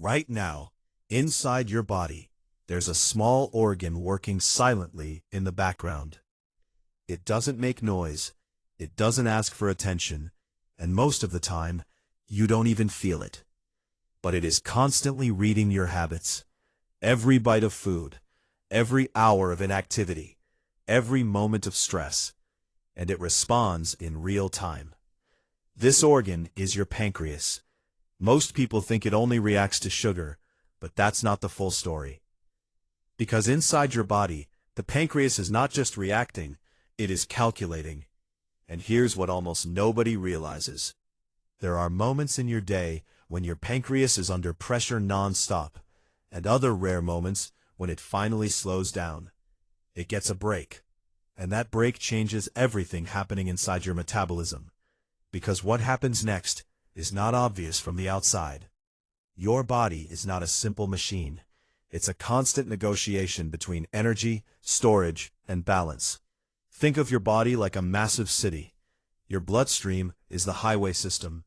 Right now, inside your body, there's a small organ working silently in the background. It doesn't make noise, it doesn't ask for attention, and most of the time, you don't even feel it. But it is constantly reading your habits. Every bite of food, every hour of inactivity, every moment of stress, and it responds in real time. This organ is your pancreas. Most people think it only reacts to sugar, but that's not the full story. Because inside your body, the pancreas is not just reacting, it is calculating. And here's what almost nobody realizes. There are moments in your day when your pancreas is under pressure non-stop, and other rare moments when it finally slows down. It gets a break, and that break changes everything happening inside your metabolism. Because what happens next is not obvious from the outside. Your body is not a simple machine. It's a constant negotiation between energy, storage, and balance. Think of your body like a massive city. Your bloodstream is the highway system.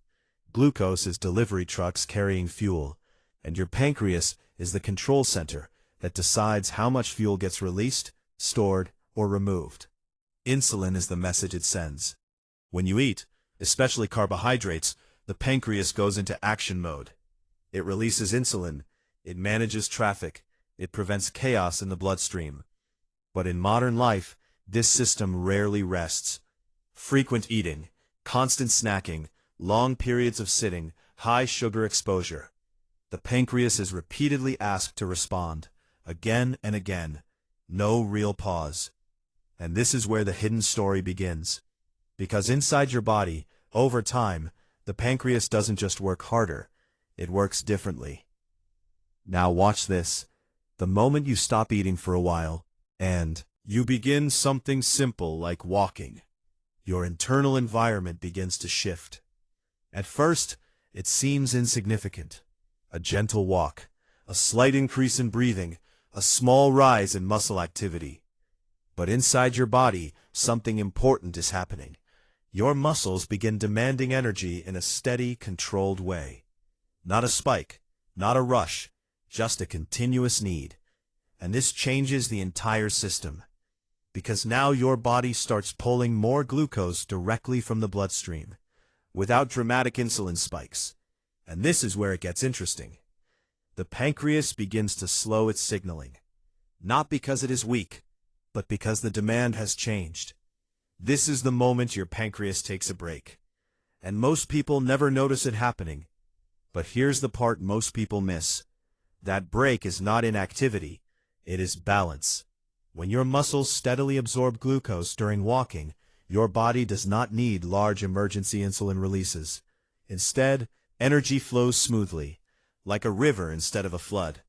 Glucose is delivery trucks carrying fuel. And your pancreas is the control center that decides how much fuel gets released, stored, or removed. Insulin is the message it sends. When you eat, especially carbohydrates, the pancreas goes into action mode. It releases insulin, it manages traffic, it prevents chaos in the bloodstream. But in modern life, this system rarely rests. Frequent eating, constant snacking, long periods of sitting, high sugar exposure. The pancreas is repeatedly asked to respond, again and again. No real pause. And this is where the hidden story begins. Because inside your body, over time, the pancreas doesn't just work harder, it works differently. Now watch this. The moment you stop eating for a while, and you begin something simple like walking, your internal environment begins to shift. At first, it seems insignificant. A gentle walk, a slight increase in breathing, a small rise in muscle activity. But inside your body, something important is happening. Your muscles begin demanding energy in a steady, controlled way. Not a spike, not a rush, just a continuous need. And this changes the entire system. Because now your body starts pulling more glucose directly from the bloodstream, without dramatic insulin spikes. And this is where it gets interesting. The pancreas begins to slow its signaling. Not because it is weak, but because the demand has changed. This is the moment your pancreas takes a break. And most people never notice it happening. But here's the part most people miss. That break is not inactivity, it is balance. When your muscles steadily absorb glucose during walking, your body does not need large emergency insulin releases. Instead, energy flows smoothly, like a river instead of a flood.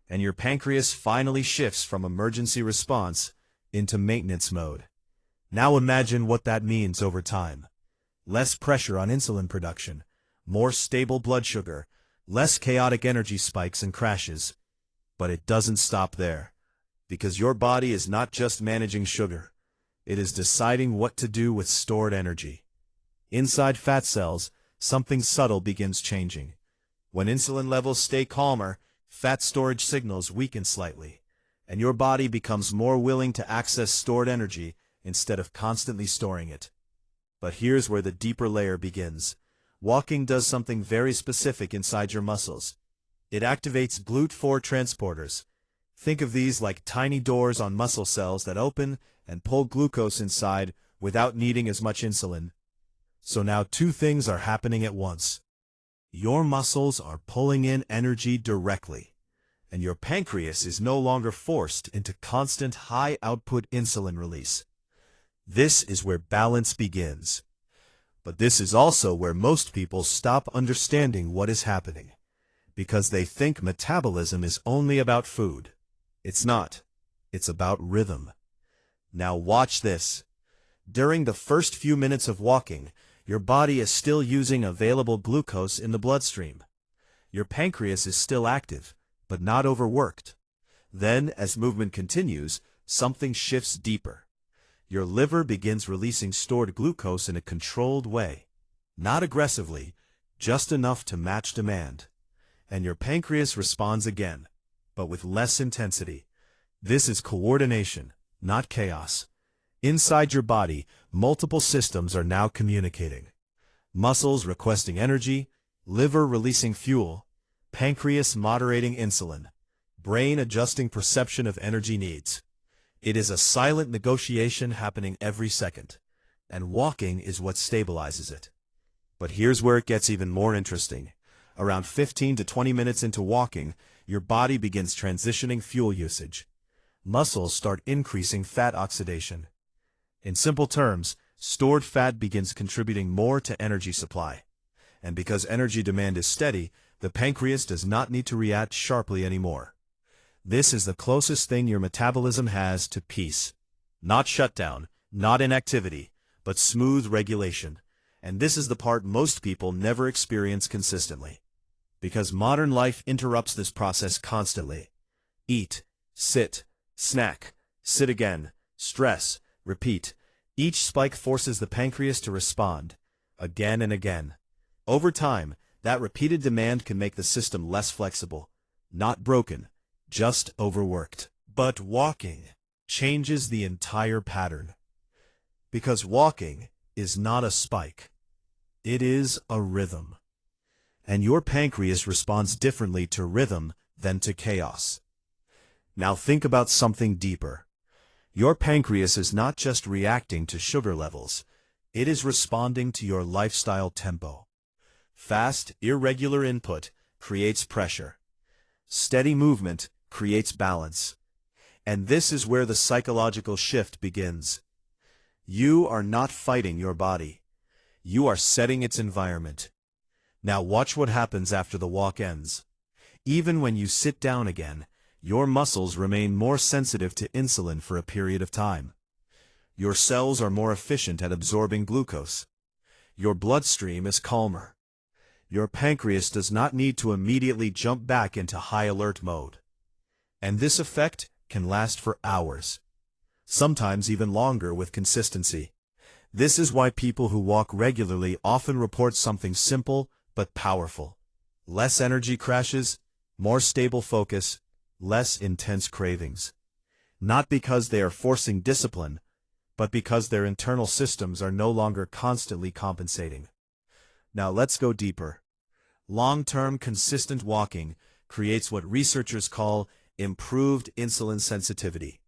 And your pancreas finally shifts from emergency response into maintenance mode. Now imagine what that means over time. Less pressure on insulin production, more stable blood sugar, less chaotic energy spikes and crashes. But it doesn't stop there. Because your body is not just managing sugar. It is deciding what to do with stored energy. Inside fat cells, something subtle begins changing. When insulin levels stay calmer, fat storage signals weaken slightly, and your body becomes more willing to access stored energy instead of constantly storing it. But here's where the deeper layer begins. Walking does something very specific inside your muscles. It activates GLUT4 transporters. Think of these like tiny doors on muscle cells that open and pull glucose inside without needing as much insulin. So now two things are happening at once. Your muscles are pulling in energy directly, and your pancreas is no longer forced into constant high-output insulin release. This is where balance begins. But this is also where most people stop understanding what is happening, because they think metabolism is only about food. It's not. It's about rhythm. Now watch this. During the first few minutes of walking, your body is still using available glucose in the bloodstream. Your pancreas is still active, but not overworked. Then, as movement continues, something shifts deeper. Your liver begins releasing stored glucose in a controlled way. Not aggressively, just enough to match demand. and your pancreas responds again, but with less intensity. This is coordination, not chaos. Inside your body, multiple systems are now communicating. Muscles requesting energy, liver releasing fuel, pancreas moderating insulin, brain adjusting perception of energy needs. It is a silent negotiation happening every second, and walking is what stabilizes it. But here's where it gets even more interesting. Around 15 to 20 minutes into walking, your body begins transitioning fuel usage. Muscles start increasing fat oxidation. In simple terms, stored fat begins contributing more to energy supply. And because energy demand is steady, the pancreas does not need to react sharply anymore. This is the closest thing your metabolism has to peace. Not shutdown, not inactivity, but smooth regulation. And this is the part most people never experience consistently. Because modern life interrupts this process constantly. Eat, sit, snack, sit again, stress, repeat. Each spike forces the pancreas to respond, again and again. Over time, that repeated demand can make the system less flexible, not broken, just overworked. But walking changes the entire pattern. Because walking is not a spike. It is a rhythm. And your pancreas responds differently to rhythm than to chaos. Now think about something deeper. Your pancreas is not just reacting to sugar levels. It is responding to your lifestyle tempo. Fast, irregular input creates pressure. Steady movement creates balance. And this is where the psychological shift begins. You are not fighting your body. You are setting its environment. Now watch what happens after the walk ends. Even when you sit down again, your muscles remain more sensitive to insulin for a period of time. Your cells are more efficient at absorbing glucose. Your bloodstream is calmer. Your pancreas does not need to immediately jump back into high alert mode. And this effect can last for hours, sometimes even longer with consistency. This is why people who walk regularly often report something simple but powerful. Less energy crashes, more stable focus, less intense cravings. Not because they are forcing discipline, but because their internal systems are no longer constantly compensating. Now let's go deeper. Long-term consistent walking creates what researchers call improved insulin sensitivity.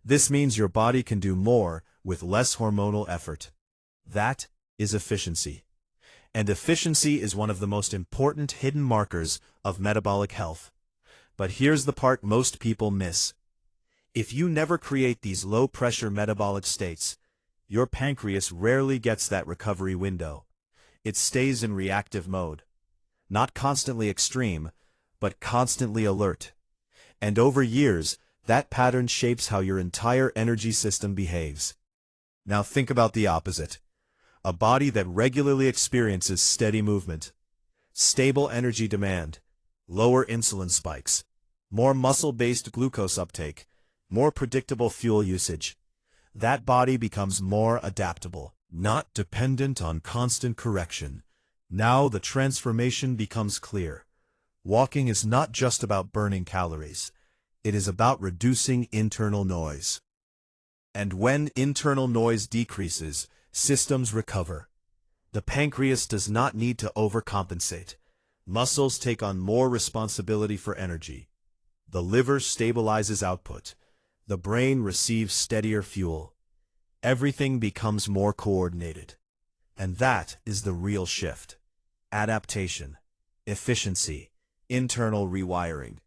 This means your body can do more with less hormonal effort. That is efficiency. And efficiency is one of the most important hidden markers of metabolic health. But here's the part most people miss. If you never create these low-pressure metabolic states, your pancreas rarely gets that recovery window. It stays in reactive mode. Not constantly extreme, but constantly alert. And over years, that pattern shapes how your entire energy system behaves. Now think about the opposite. A body that regularly experiences steady movement, stable energy demand, lower insulin spikes, more muscle-based glucose uptake, more predictable fuel usage. That body becomes more adaptable, not dependent on constant correction. Now the transformation becomes clear. Walking is not just about burning calories. It is about reducing internal noise. And when internal noise decreases, systems recover. The pancreas does not need to overcompensate. Muscles take on more responsibility for energy. The liver stabilizes output. The brain receives steadier fuel. Everything becomes more coordinated. And that is the real shift. Adaptation, efficiency, internal rewiring.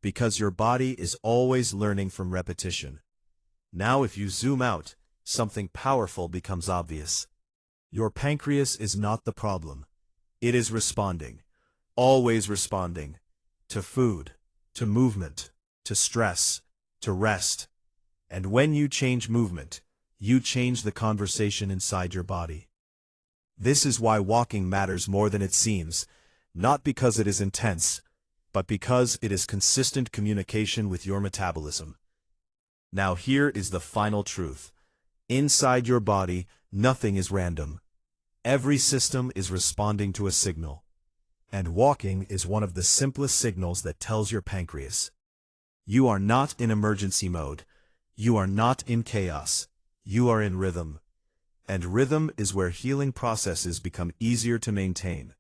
Because your body is always learning from repetition. Now if you zoom out, something powerful becomes obvious. Your pancreas is not the problem. It is responding, always responding, to food, to movement, to stress, to rest. And when you change movement, you change the conversation inside your body. This is why walking matters more than it seems, not because it is intense, but because it is consistent communication with your metabolism. Now here is the final truth. Inside your body, nothing is random. Every system is responding to a signal. And walking is one of the simplest signals that tells your pancreas. You are not in emergency mode. You are not in chaos. You are in rhythm. And rhythm is where healing processes become easier to maintain.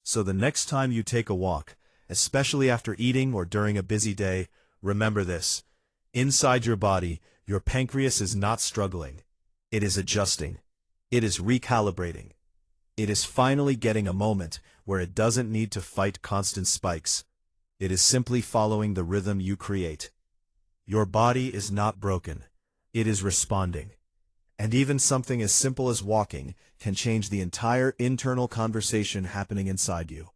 So the next time you take a walk, especially after eating or during a busy day, remember this. Inside your body, your pancreas is not struggling. It is adjusting. It is recalibrating. It is finally getting a moment where it doesn't need to fight constant spikes. It is simply following the rhythm you create. Your body is not broken. It is responding. And even something as simple as walking can change the entire internal conversation happening inside you.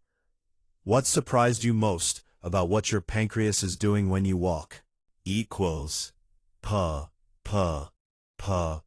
What surprised you most about what your pancreas is doing when you walk? Equals. Pa, pa, pa.